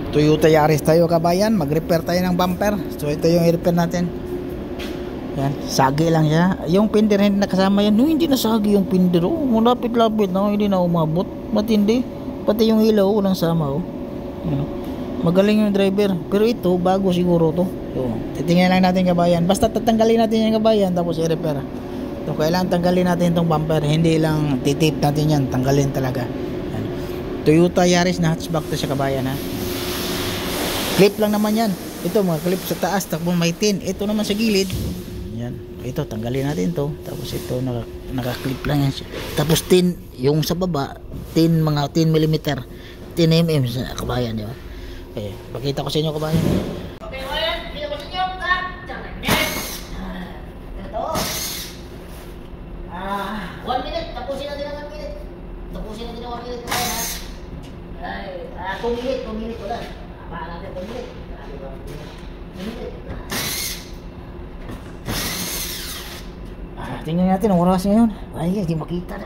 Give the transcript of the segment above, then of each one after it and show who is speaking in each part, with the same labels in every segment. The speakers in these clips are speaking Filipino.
Speaker 1: Toyota Yaris tayo kabayan, mag-repair tayo ng bumper. So ito yung i-repair natin. Yan, sagi lang siya. Yung pinder hindi nakasama yan. No, hindi nasagi yung pinder. Oh, malapit-lapit na, hindi na umabot. Matindi. Pati yung ilaw walang sama. Oh. Yan. Magaling yung driver. Pero ito, bago siguro to. So, titingnan lang natin kabayan. Basta tatanggalin natin yung kabayan tapos i-repair. So kailangan tanggalin natin itong bumper. Hindi lang titip natin yan. Tanggalin talaga. Yan. Toyota Yaris na hatchback to siya kabayan ha. Clip lang naman yan. Ito mga clip sa taas, takbo may tin. Ito naman sa gilid. Yan. Ito tanggalin natin to. Tapos ito naka-clip lang yan. Tapos tin yung sa baba, tin mga 10 mm. 10 mm sa kabayan, di ba? Okay, pakita ko sa inyo kabayan. Okay, kabayan, kita ko sa inyo. Ito. 1 minute, tapusin natin ang 1 minute. Tapusin natin ang 1 minute kabayan ha. Ay, 2 minute wala. Baka natin 2 minute. Tingnan natin ang oras ngayon. Ay, hindi makita na.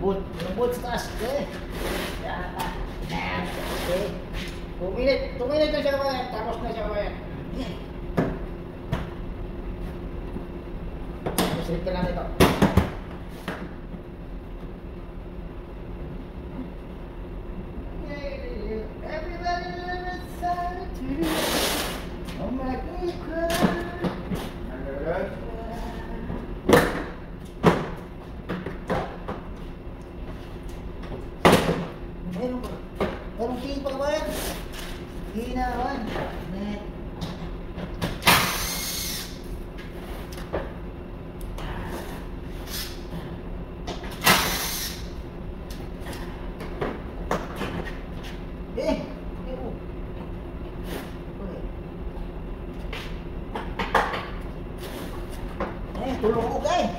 Speaker 1: Lembut sa taas. Okay. Okay. 2 minute na siya kabayan. Tapos na siya kabayan. Slip ka lang ito. Everybody loves solitude. Oh my God. Merong tingin pa kabayan. Hinawan. Net. Tulong ko kayo.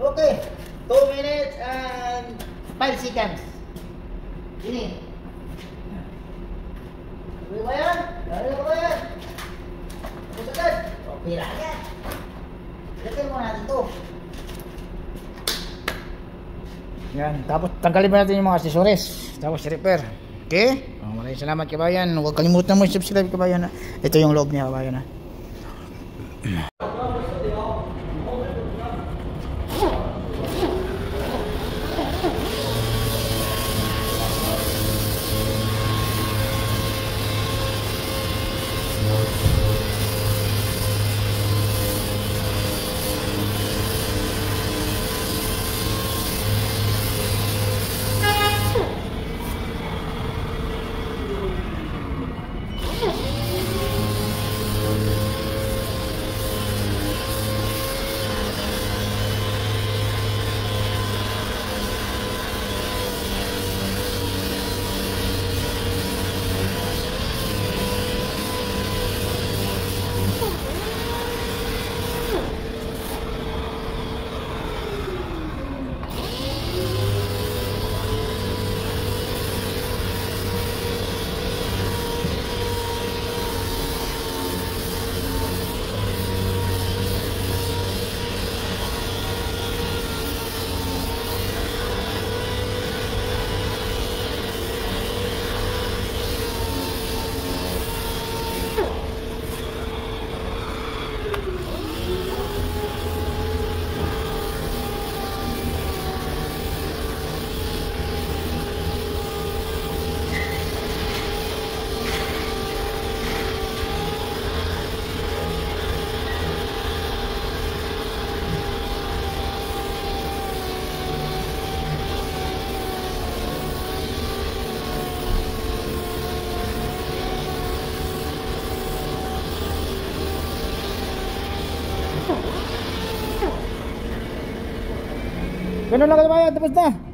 Speaker 1: Okay, 2 minutes and 5 seconds. Ini. Boleh bayar? Boleh bayar. Pusatkan. Okay lah ya. Lagyan mo natin to. Yan, tapos tanggalin mo natin yung mga accessories. Tapos repair. Okay? Maraming salamat kabayan. Huwag kalimutan mo i-subscribe kabayan. Ito yung loob niya kabayan. Ganun lang kabayan, tapos na.